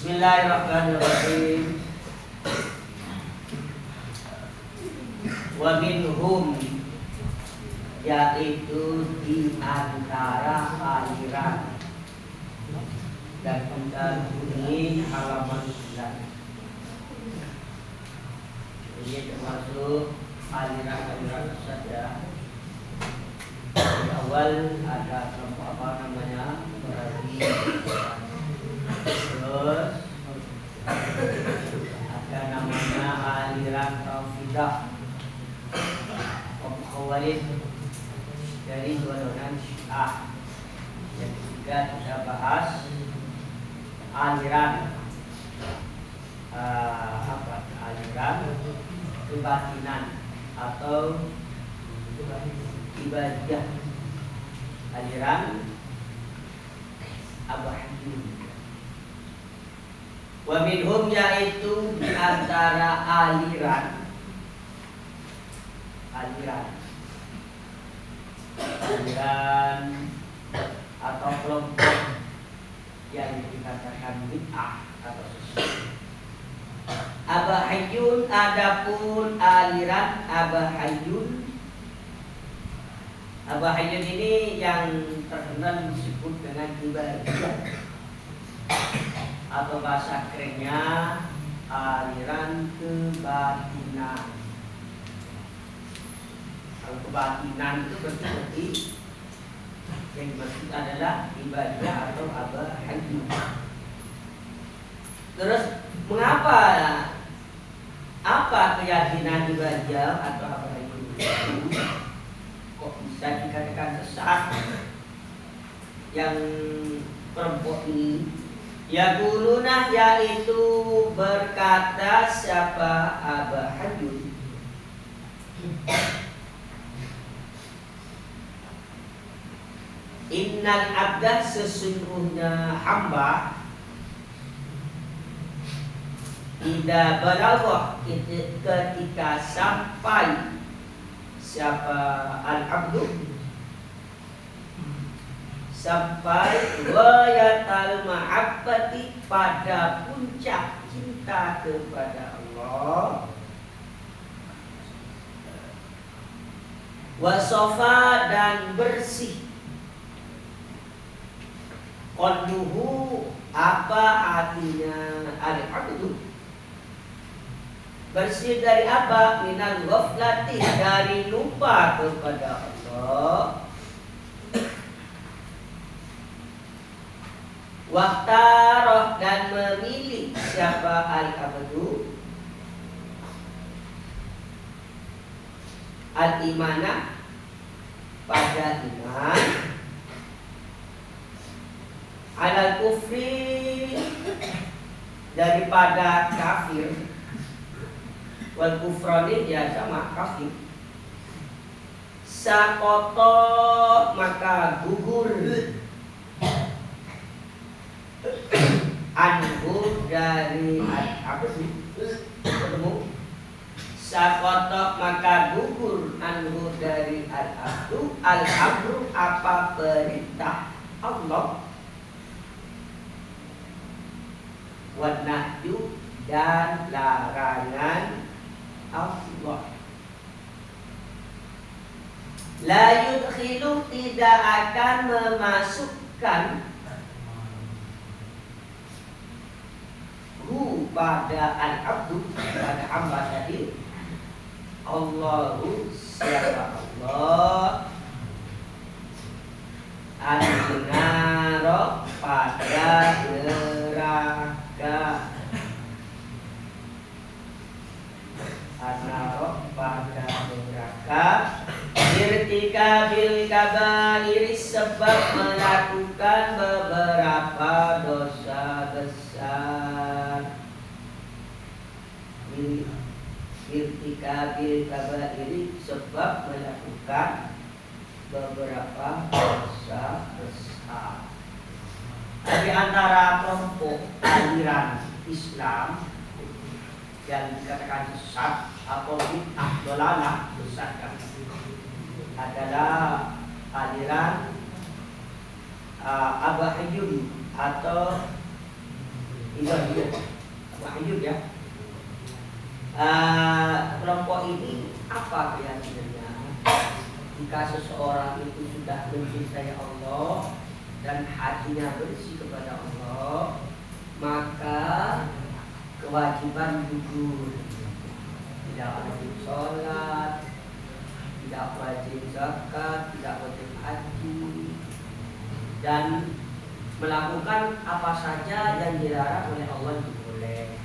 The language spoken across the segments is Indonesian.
Bismillahirrahmanirrahim. Wa minhum, yaitu di antara aliran, dan kita bunyi halaman 9. Ini termasuk aliran-aliran saja. Di awal ada kelompok apa namanya, berarti terus ada namanya aliran Rafidah, Khawarij dari golongan Syiah. Yang ketiga kita bahas aliran aliran kebatinan atau ibadah, aliran Abahiyun. Wa minhum, yaitu di antara aliran atau kelompok yang dikatakan bid'ah atau sesat. Abahiyun, adapun aliran Abahiyun ini yang terkenal disebut dengan ibadah, atau bahasa kerennya aliran kebatinan. Kalau kebatinan itu berarti yang dimaksud adalah ibadah atau Abahiyun. Terus mengapa, apa keyakinan ibadah atau Abahiyun itu kok bisa dikatakan sesat? Yang kelompok ini yaquluna, yaitu berkata siapa Abahiyun, innal abda, sesungguhnya hamba, idza balagha, ketika sampai siapa al-abdu, sampai wayatal ma'abbati, pada puncak cinta kepada Allah, wasofa, dan bersih, qalbuhu, apa artinya al-abdu, bersih dari apa? Minal ghaflati, dari lupa kepada Allah, waqtaroh, dan memilih siapa al-abdu al-imanah, pada iman, alal kufri, daripada kafir, wal kufrani, ya sama kafir, sakoto, maka gugur, anhu, dari apa sih ketemu, sakoto, maka gugur, anhu, dari al-abdu, al-amru, apa perintah Allah, wanahyu, dan larangan Allah. La yudkhilu, tidak akan memasukkan, hu, pada al-abdu, pada hamba tadi, Allahu, siapa Allah, an-naro, pada neraka, an-naro, pada neraka, irtikabil kabair, sebab melakukan beberapa dosa besar. Irtikabil kabair, sebab melakukan beberapa dosa besar. Di antara kelompok aliran Islam yang dikatakan sesat atau bid'ah dolalah, sesat, adalah aliran Abahiyun atau Ibadiyah Wahyud ya. Kelompok ini apa keyakinannya? Jika seseorang itu sudah mencintai Allah dan hatinya bersih kepada Allah, maka kewajiban gugur. Tidak wajib sholat, tidak wajib zakat, tidak wajib haji, dan melakukan apa saja yang dilarang oleh Allah itu boleh.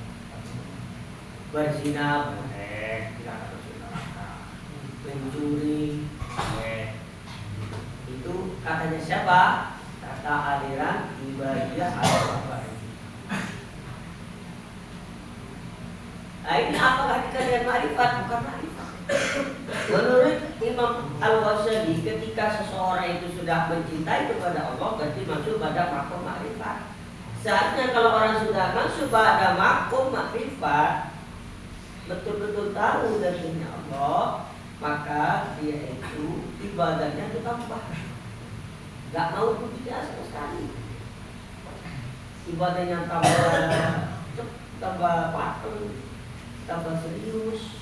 Berzina boleh, tidak harus neraka. Mencuri boleh. Itu katanya siapa? Kata aliran Ibadiyah Al-Wahyud. Nah, ini apakah dikalian ma'rifat? Bukan ma'rifat. Menurut Imam Al-Ghazali, ketika seseorang itu sudah mencintai kepada Allah, berarti masuk pada makom ma'rifat. Saatnya kalau orang sudah masuk pada makom ma'rifat, betul-betul tahu darinya Allah, maka dia itu ibadahnya itu tambah. Gak mau pujian sama sekali. Ibadahnya tambah patuh, tambah serius,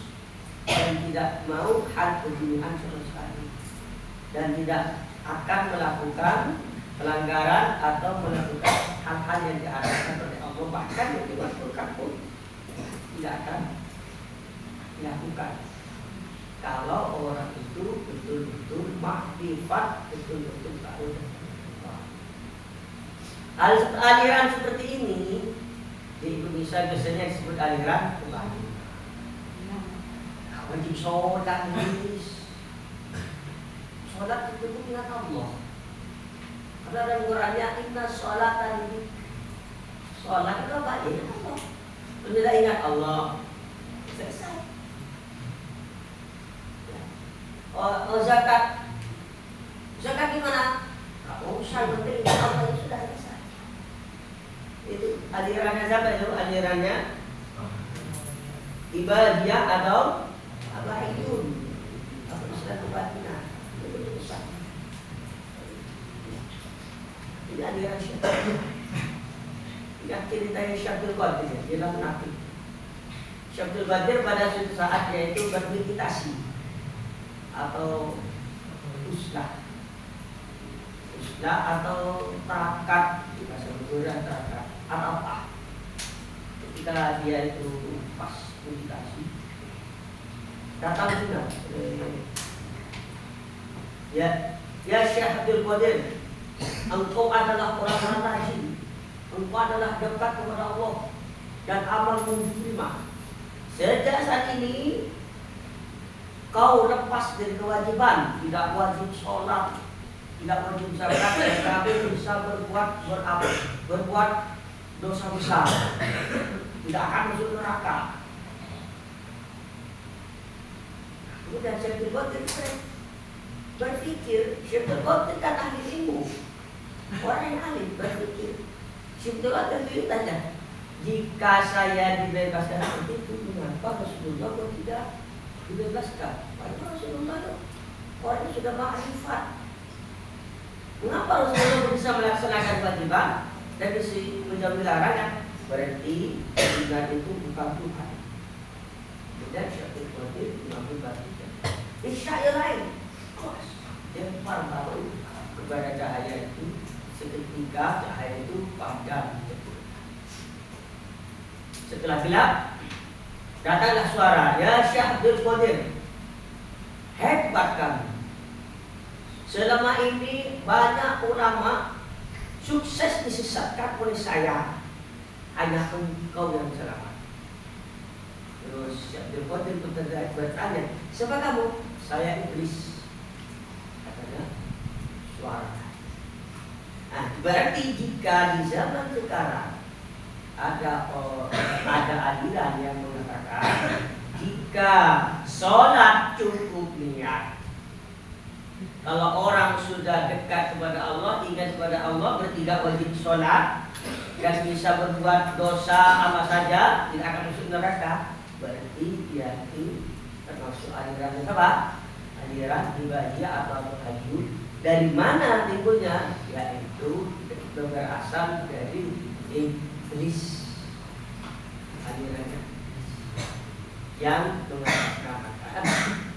dan tidak mau hal keduniaan sama sekali, dan tidak akan melakukan pelanggaran atau melakukan hal-hal yang diarahkan oleh Allah, bahkan yang dimasukkan pun tidak akan dilakukan. Kalau orang itu betul-betul makrifat, betul-betul tahu. Aliran seperti ini di Indonesia biasanya disebut aliran Wahyud. Wajib sholat, sholat itu ingat Allah. Karena dalam Qurannya inna sholatan, sholat itu apa? Ingat Allah. Kalau tidak ingat Allah, selesai. Zakat, zakat gimana? Kalau usah penting Allah itu sudah selesai. Itu alirannya siapa itu? Alirannya Ibadiyah atau Wahyud, apa istilah kebatinan? Itu besar. Ini aliran Syafi'i. Ingat ceritanya Syabdul Qadir, dia munafik. Syabdul Qadir pada suatu saat yaitu bermeditasi atau uslah atau tarakat, bahasa Buddha tarakat atau apa? Ketika dia itu pas meditasi, datang juga ya Syekh Abdul Qadir, engkau adalah orang rajin, engkau adalah dekat kepada Allah dan amalmu diterima. Sejak saat ini kau lepas dari kewajiban, tidak wajib sholat, tidak wajib zakat, tetapi bisa berbuat dosa besar, tidak akan masuk neraka. Kemudian Syekh Qadir berpikir, Syekh Qadir kan ahli ilmu, orang yang alim berpikir. Syekh Qadir tanya, jika saya dibebaskan seperti itu, mengapa Rasulullah tidak dibebaskan? Padahal Rasulullah orang yang sudah makrifat. Mengapa Rasulullah bisa melaksanakan kewajiban dan bisa menjauhi larangan? Berarti Tuhan itu bukan Tuhan. Dan Syekh Qadir mengambil bagian. Syair lain, dia baru kepada cahaya itu, seketika cahaya itu padam. Setelah gelap, datanglah suara, ya Syekh Abdul Qadir, hebat kamu. Selama ini banyak ulama sukses disesatkan oleh saya, hanya engkau yang selamat. Terus Syekh Abdul Qadir bertanya, siapa kamu? Saya iblis, katanya suara. Nah, berarti jika di zaman sekarang ada aliran yang mengatakan jika sholat cukup niat, kalau orang sudah dekat kepada Allah, ingat kepada Allah, bertiga wajib sholat dan bisa berbuat dosa apa saja, tidak akan masuk neraka, berarti dia itu termasuk aliran apa? Aliran Ibadiyah atau Wahyud. Dari mana timbulnya? Yaitu berasal dari iblis. yang mengatasnamakan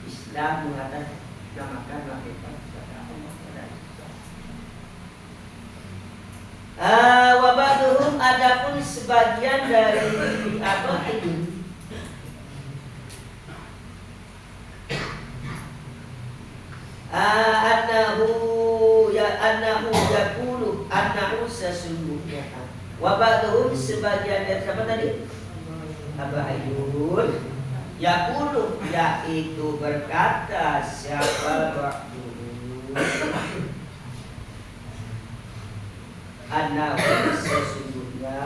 Islam, mengatasnamakan hakikat kepada Allah. Wabaduhum adapun sebagian dari apa itu annahu sesungguhnya wabaduhum sebagian dari siapa tadi? Aba Ayyun yaqulu yaitu berkata siapa waktu annahu sesungguhnya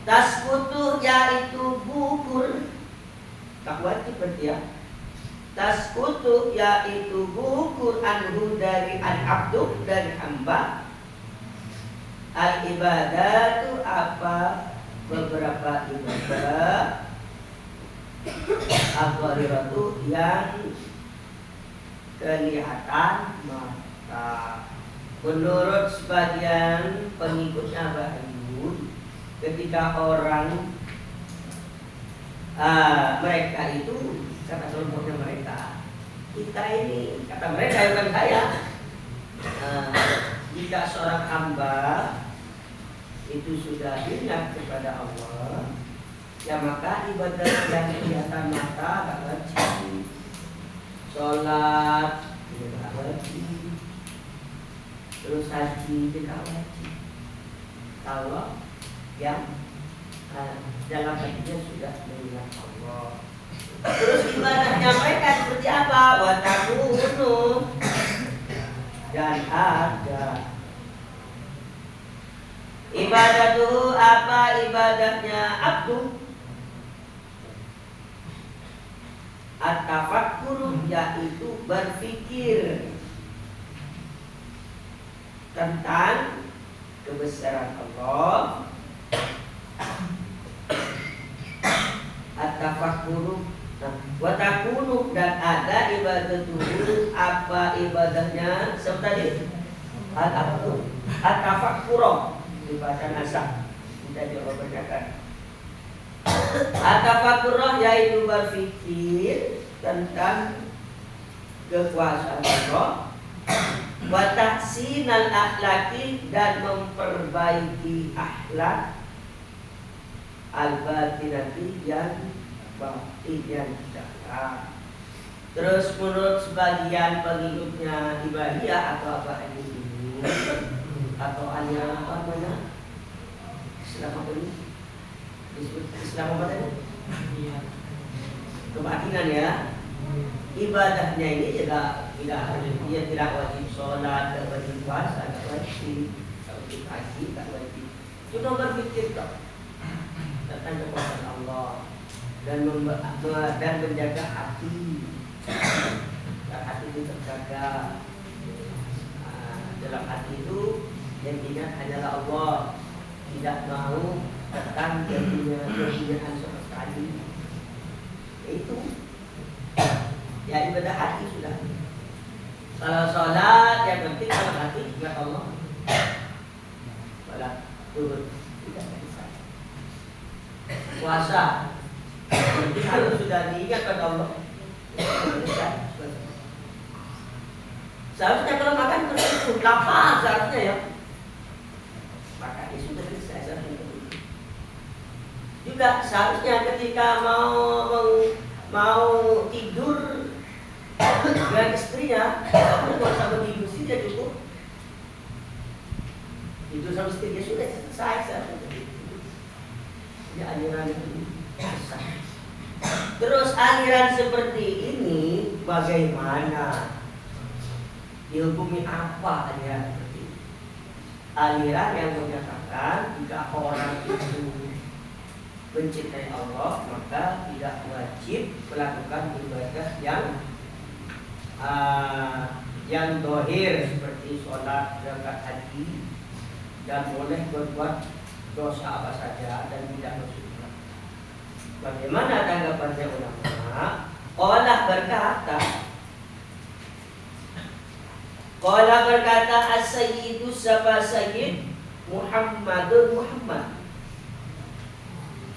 taskutu yaitu gugur tak wajib berarti ya. Taskutu yaitu gugur anhu dari al-abdu dari hamba al-ibadatu apa beberapa ibadah al-ghariratu yang kelihatan mata. Menurut sebagian pengikutnya Aba Ayyun, ketika orang mereka itu kata kelompoknya mereka, kita ini kata mereka bukan saya. Jika seorang hamba itu sudah ingat kepada Allah, ya maka ibadah yang kelihatan mata gak wajib, sholat tidak wajib, terus haji tidak wajib. Kalau yang dalam hatinya sudah mengingat Allah. Terus ibadahnya mereka seperti apa? Wa takunu dan ada ibadah itu apa ibadahnya abdu at-tafakkur yaitu berpikir tentang kebesaran Allah at-tafakkur wa takunu dan ada ibadah itu apa ibadahnya seperti al-abdu at-tafakkur dibaca nasab tidak dibacakan at-tafakkur yaitu berpikir tentang kekuasaan Allah wa tahsinal akhlaki dan memperbaiki akhlak al-batinati yang batin yang dalam. Terus menurut sebagian pengikutnya Ibadiyah atau apa ini atau aliran apa namanya Islam apa ini disebut Islam apa tadi? Kebatinan ya. Ibadahnya ini juga dia tidak wajib sholat, tidak wajib puasa, tidak wajib haji, tidak wajib. Cuma berpikir tentang kekuasaan Allah dan menjaga hati. Dan hati itu terjaga. Dalam hati itu yang ingat hanyalah Allah, tidak mau tentang kehinaan sama sekali. Itu ya ibadah hati sudah. Kalau sholat yang penting dalam hati ingat Allah. Sholat turun tidak bisa. Puasa penting harus sudah diingat pada Allah. Seharusnya kalau makan bersyukur, lapar seharusnya ya. Maka itu sudah selesai. Juga seharusnya ketika mau tidur dengan istrinya, kamu nggak usah tidur sih dia cukup. Tidur sama istrinya sudah selesai seharusnya. Ya aliran itu selesai. Terus aliran seperti ini bagaimana? Dihukumi apa aliran seperti ini? Aliran yang menyatakan jika orang itu mencintai Allah maka tidak wajib melakukan ibadah yang dohir seperti sholat, zakat, haji, dan boleh berbuat dosa apa saja dan tidak masuk neraka. Bagaimana tanggapannya ulama? Qala berkata as-sayyidu sapa sayyid Muhammadun Muhammad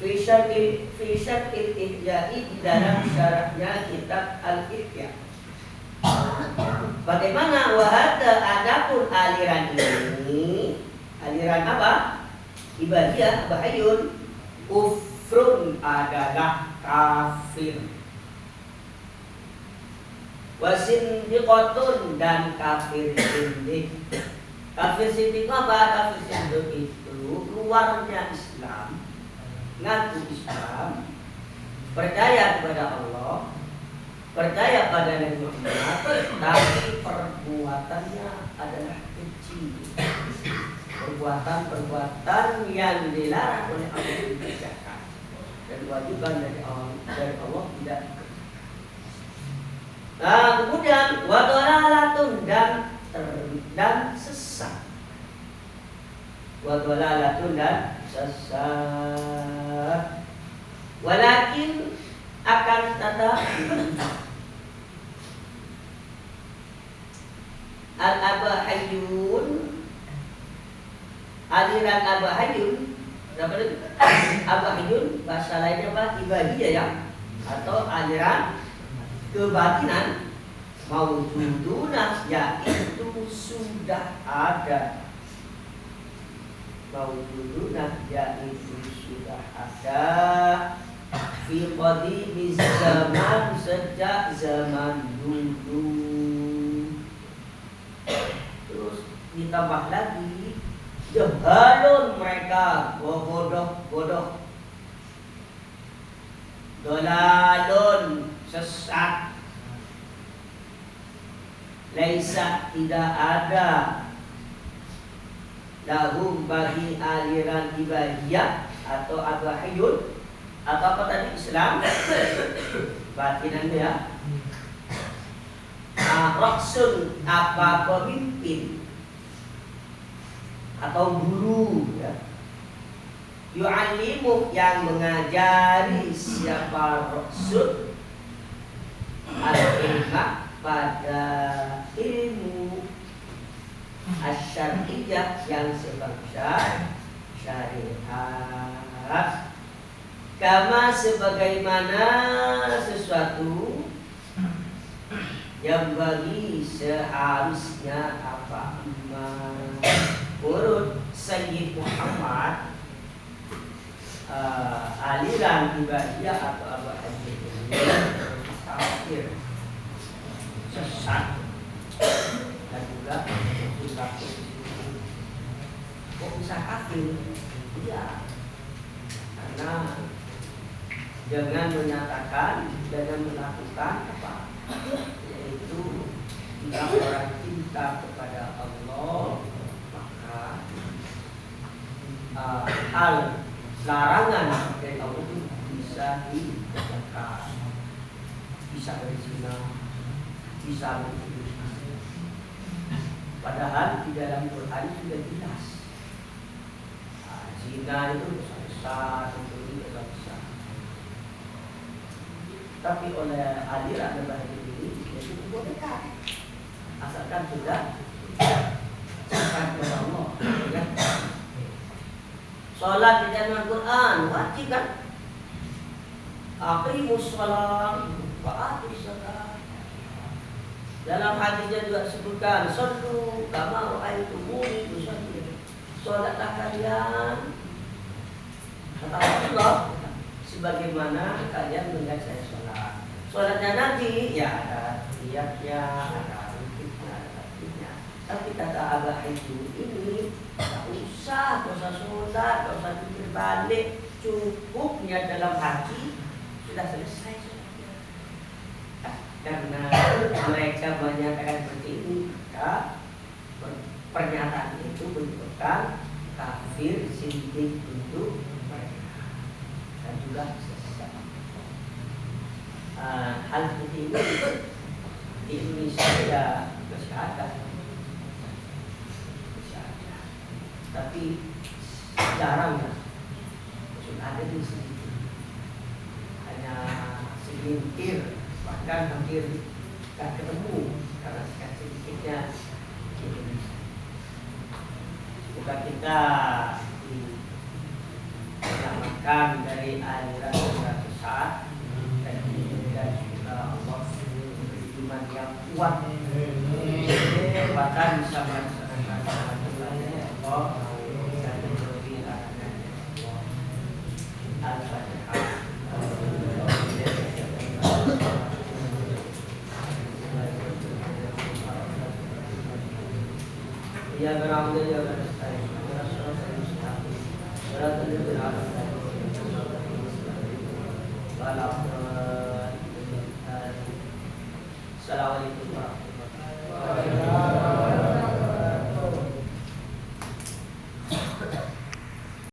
Fisyaril Ihya'i di dalam syarahnya kitab Al-Ihya. Bagaimana wahada adapun aliran ini, aliran apa? Ibadiyah, bahayun, kufrun adalah kafir, wasindiqotun dan kafir sindik. Kafir sindik apa? Kafir sindik itu keluarnya Islam, ngaku Islam, percaya kepada Allah, percaya pada Nabi Muhammad, tapi perbuatannya adalah kecil. Perbuatan-perbuatan yang dilarang oleh Allah dikerjakan dan kewajiban dari Allah tidak dikerjakan. Nah, kemudian wadolalatun dan sesat. Wadolalatun dan sesat. Walakin akan tetapi al-abahayun, aliran abahayun, abahayun bahasa lainnya apa? Ibadiyah ya, atau aliran kebatinan, maujuduna yaitu sudah ada, maujuduna yaitu sudah ada fi qadimi zaman, sejak zaman dulu. Terus ditambah lagi jahalun, mereka bodoh, dolalun sesat, laisa tidak ada, lahum bagi aliran ibadiyah atau abahiyun atau apa tadi Islam batinannya ya, raksun apa pemimpin atau guru ya, yu'allimu yang mengajari siapa raksun al-ilmah pada ilmu asyariyah yang sebangsa syariat, kama sebagaimana sesuatu yang bagi seharusnya apa menurut Sayyid Muhammad, aliran ibadiyah atau abahiyah kafir, sesat, dan juga kok bisa kafir? Iya, karena dengan menyatakan, dengan melakukan apa? Yaitu jika orang cinta kepada Allah, maka hal larangan dari Allah itu bisa dikerjakan, bisa berzina, bisa mencuri. Padahal di dalam Quran sudah jelas, zina itu dosa besar, mencuri dosa besar. Tapi oleh aliran bahaya ini itu bolehkan, asalkan sudah dekat kepada Allah. Ya. Salat di dalam Quran wajib kan? Aqimus shalah wa atuz zakat. Dalam hadisnya juga sebutkan sallu kama ra'aitumuni usalli. Salatlah kalian, kata Allah, sebagaimana kalian melihat saya sholat. Sholatnya nanti ya ada niatnya, ada rukuknya, ada takbirnya. Tapi kata Abah itu ini tak usah sholat, tak usah pikir balik, cukupnya dalam hati sudah selesai sholatnya. Karena mereka menyatakan seperti ini, maka pernyataan itu merupakan kafir sindik untuk mereka dan juga sesat. Hal seperti ini di Indonesia ya masih ada, tapi jarang ya, sudah ada di sini, hanya segelintir, bahkan hampir tak ketemu karena sedikitnya di Indonesia. Semoga kita di diselamatkan dari aliran sesat dan juga Allah iman yang kuat kekuatan bisa melaksanakan Allah dan menjadi Al-Fatihah. Ya berangkat ya berangkat. Assalamualaikum warahmatullahi wabarakatuh.